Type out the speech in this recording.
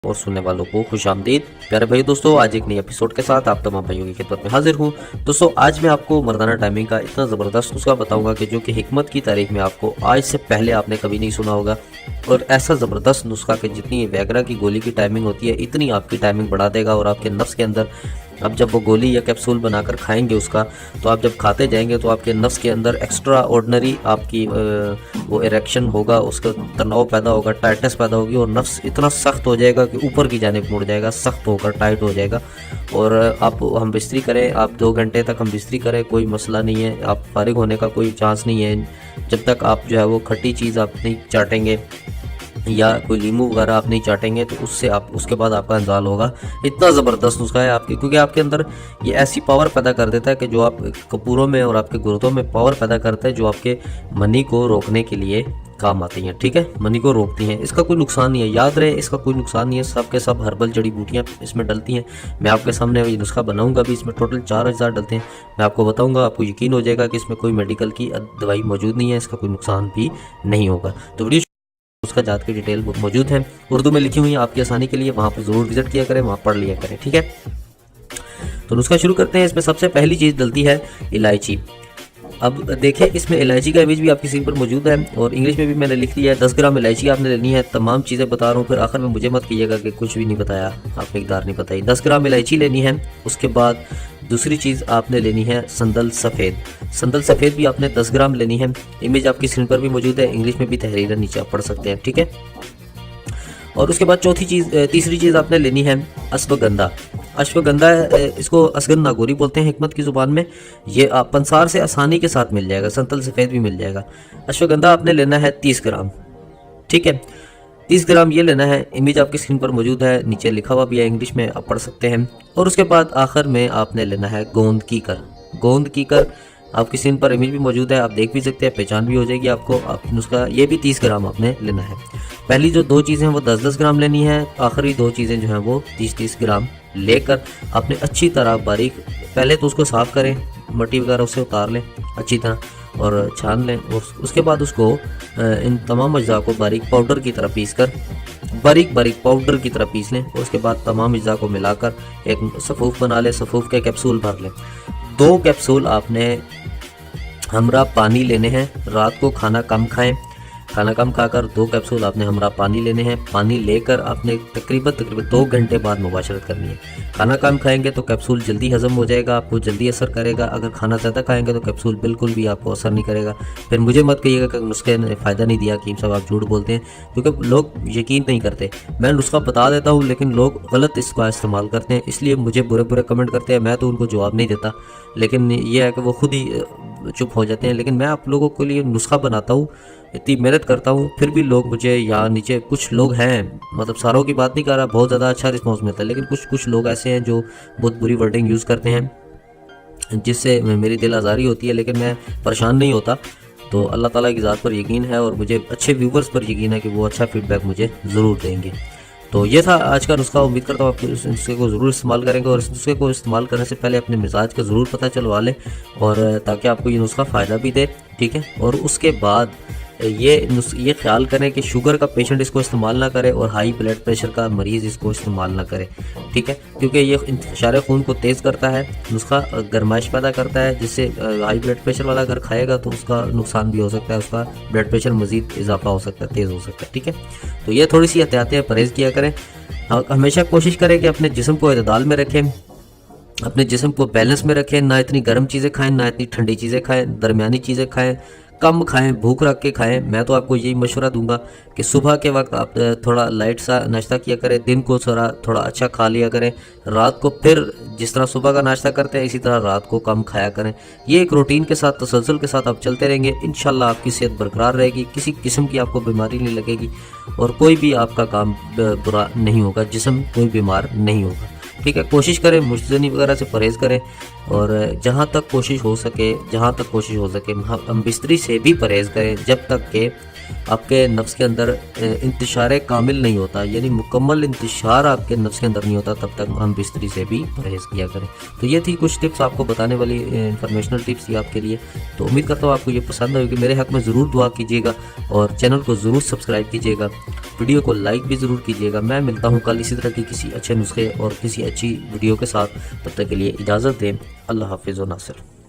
और सुनने वालों को खुशामदीद। प्यारे भाई दोस्तों, आज एक नई एपिसोड के साथ आप तमाम भाइयों की खिदमत में हाजिर हूँ। दोस्तों, आज मैं आपको मर्दाना टाइमिंग का इतना ज़बरदस्त नुस्खा बताऊंगा कि जो कि हिकमत की तारीख में आपको आज से पहले आपने कभी नहीं सुना होगा। और ऐसा ज़बरदस्त नुस्खा कि जितनी वैगरा की गोली की टाइमिंग होती है इतनी आपकी टाइमिंग बढ़ा देगा। और आपके नफ्स के अंदर अब जब वो गोली या कैप्सूल बनाकर खाएंगे उसका, तो आप जब खाते जाएंगे तो आपके नफ्स के अंदर एक्स्ट्रा ऑर्डनरी आपकी वो इरेक्शन होगा, उसका तनाव पैदा होगा, टाइटनेस पैदा होगी और नफ्स इतना सख्त हो जाएगा कि ऊपर की जानिब मुड़ जाएगा, सख्त होकर टाइट हो जाएगा। और हम बिस्तरी करें, आप 2 घंटे तक हम बिस्तरी करें, कोई मसला नहीं है, आप फारिग होने का कोई चांस नहीं है जब तक आप जो है वो खट्टी चीज़ आप नहीं चाटेंगे या कोई लीमू वगैरह आप नहीं चाटेंगे, तो उससे आप उसके बाद आपका इंजाल होगा। इतना ज़बरदस्त नुस्खा है आपके, क्योंकि आपके अंदर ये ऐसी पावर पैदा कर देता है कि जो आप कपूरों में और आपके गुर्दों में पावर पैदा करता है जो आपके मनी को रोकने के लिए काम आती हैं। ठीक है, मनी को रोकती हैं। इसका कोई नुकसान नहीं है, याद रहे, इसका कोई नुकसान नहीं है। सब के सब हर्बल जड़ी बूटियाँ इसमें डलती हैं। मैं आपके सामने ये नुस्खा बनाऊंगा भी, इसमें टोटल 4 अज्जा डलते हैं। मैं आपको बताऊंगा, आपको यकीन हो जाएगा कि इसमें कोई मेडिकल की दवाई मौजूद नहीं है, इसका कोई नुकसान भी नहीं होगा। तो वीडियो उसका जात की डिटेल मौजूद है, उर्दू में लिखी हुई है आपकी आसानी के लिए, वहाँ पर ज़रूर विजिट किया करें, वहाँ पढ़ लिया करें। ठीक है, तो नुस्खा शुरू करते हैं। इसमें सबसे पहली चीज़ डलती है इलायची। अब देखें, इसमें इलायची का इमेज भी आपकी स्क्रीन पर मौजूद है और इंग्लिश में भी मैंने लिख लिया है। 10 ग्राम इलायची आपने लेनी है। तमाम चीज़ें बता रहा हूँ, फिर आखिर में मुझे मत कहिएगा कि कुछ भी नहीं बताया, आप मिकदार नहीं बताई। 10 ग्राम इलायची लेनी है। उसके बाद दूसरी चीज़ आपने लेनी है संदल सफ़ेद। संदल सफ़ेद भी आपने 10 ग्राम लेनी है। इमेज आपकी स्क्रीन पर भी मौजूद है, इंग्लिश में भी तहरीर नीचे आप पढ़ सकते हैं। ठीक है, और उसके बाद तीसरी चीज़ आपने लेनी है अश्वगंधा। अश्वगंधा, इसको असगन नागौरी बोलते हैं हिकमत की ज़ुबान में। ये आप पंसार से आसानी के साथ मिल जाएगा, संतल सफ़ेद भी मिल जाएगा। अश्वगंधा आपने लेना है 30 ग्राम। ठीक है, 30 ग्राम ये लेना है। इमेज आपकी स्क्रीन पर मौजूद है, नीचे लिखा हुआ भी है, इंग्लिश में आप पढ़ सकते हैं। और उसके बाद आखिर में आपने लेना है गोंद कीकर। गोंद कीकर आपकी स्क्रीन पर इमेज भी मौजूद है, आप देख भी सकते हैं, पहचान भी हो जाएगी आपको। आप उसका ये भी 30 ग्राम आपने लेना है। पहली जो 2 चीज़ें हैं वो 10-10 ग्राम लेनी है। आखिरी 2 चीज़ें जो हैं वो 30-30 ग्राम लेकर आपने अच्छी तरह बारीक, पहले तो उसको साफ़ करें, मट्टी वगैरह उससे उतार लें अच्छी तरह और छान लें। और उसके बाद उसको इन तमाम अज्जा को बारीक पाउडर की तरह पीस कर, बारीक पाउडर की तरह पीस लें। और उसके बाद तमाम अज्जा को मिलाकर एक सफ़ूफ बना लें। सफ़ूफ के कैप्सूल भर लें। 2 कैप्सूल आपने हमरा पानी लेने हैं। रात को खाना कम खाएं, खाना कम खाकर 2 कैप्सूल आपने हमरा पानी लेने हैं। पानी लेकर आपने तकरीबन 2 घंटे बाद मुबाशरत करनी है। खाना कम खाएंगे तो कैप्सूल जल्दी हजम हो जाएगा, आपको जल्दी असर करेगा। अगर खाना ज़्यादा खाएंगे तो कैप्सूल बिल्कुल भी आपको असर नहीं करेगा। फिर मुझे मत कहिएगा कि नुस्खे ने फ़ायदा नहीं दिया, कीम साहब आप झूठ बोलते हैं, क्योंकि लोग यकीन नहीं करते। मैं नुस्खा बता देता हूँ लेकिन लोग गलत इसका इस्तेमाल करते हैं, इसलिए मुझे बुरे कमेंट करते हैं। मैं तो उनको जवाब नहीं देता, लेकिन ये है कि वो खुद ही चुप हो जाते हैं। लेकिन मैं आप लोगों के लिए नुस्खा बनाता हूँ, इतनी मेहनत करता हूँ, फिर भी लोग मुझे, यहाँ नीचे कुछ लोग हैं, मतलब सारों की बात नहीं कर रहा, बहुत ज़्यादा अच्छा रिस्पॉन्स मिलता है, लेकिन कुछ लोग ऐसे हैं जो बहुत बुरी वर्डिंग यूज़ करते हैं जिससे मेरी दिल आज़ारी होती है, लेकिन मैं परेशान नहीं होता। तो अल्लाह ताला की ज़ात पर यकीन है और मुझे अच्छे व्यूवर्स पर यकीन है कि वो अच्छा फीडबैक मुझे ज़रूर देंगे। तो ये था आज का नुस्खा। उम्मीद करता हूँ आप इस नुस्खे को ज़रूर इस्तेमाल करेंगे और इस नुस्खे को इस्तेमाल करने से पहले अपने मिजाज का ज़रूर पता चलवा लें, और ताकि आपको ये नुस्खा फ़ायदा भी दे। ठीक है, और उसके बाद ये ख्याल करें कि शुगर का पेशेंट इसको इस्तेमाल ना करे और हाई ब्लड प्रेशर का मरीज़ इसको इस्तेमाल ना करे। ठीक है, क्योंकि ये इंतशार खून को तेज़ करता है, नुस्खा गर्माइश पैदा करता है, जिससे हाई ब्लड प्रेशर वाला अगर खाएगा तो उसका नुकसान भी हो सकता है, उसका ब्लड प्रेशर मज़ीद इजाफा हो सकता है, तेज़ हो सकता है। ठीक है, तो ये थोड़ी सी एहतियातें परहेज़ किया करें। हमेशा कोशिश करें कि अपने जिस्म को इतदाल में रखें, अपने जिस्म को बैलेंस में रखें। ना इतनी गर्म चीज़ें खाएं, ना इतनी ठंडी चीज़ें खाएं, दरमियानी चीज़ें खाएं, कम खाएं, भूख रख के खाएं। मैं तो आपको यही मशवरा दूंगा कि सुबह के वक्त आप थोड़ा लाइट सा नाश्ता किया करें, दिन को थोड़ा अच्छा खा लिया करें, रात को फिर जिस तरह सुबह का नाश्ता करते हैं इसी तरह रात को कम खाया करें। ये एक रूटीन के साथ, तसलसल के साथ आप चलते रहेंगे, इंशाल्लाह आपकी सेहत बरकरार रहेगी, किसी किस्म की आपको बीमारी नहीं लगेगी और कोई भी आपका काम बुरा नहीं होगा, जिस्म कोई बीमार नहीं होगा। ठीक है, कोशिश करें मुश्तनी वगैरह से परहेज़ करें, और जहाँ तक कोशिश हो सके हम बिस्तरी से भी परहेज़ करें जब तक कि आपके नफ्स के अंदर इंतशार कामिल नहीं होता, यानी मुकम्मल इंतशार आपके नफ्स के अंदर नहीं होता, तब तक हम बिस्तरी से भी परहेज़ किया करें। तो ये थी कुछ टिप्स आपको बताने वाली, इंफॉर्मेशनल टिप्स थी आपके लिए। तो उम्मीद करता हूँ आपको ये पसंद आएगी। मेरे हक़ में ज़रूर दुआ कीजिएगा और चैनल को ज़रूर सब्सक्राइब कीजिएगा, वीडियो को लाइक भी ज़रूर कीजिएगा। मैं मिलता हूँ कल इसी तरह की किसी अच्छे नुस्खे और किसी अच्छी वीडियो के साथ। तब तक के लिए इजाज़त दें। अल्लाह हाफ़िज़ व नासिर।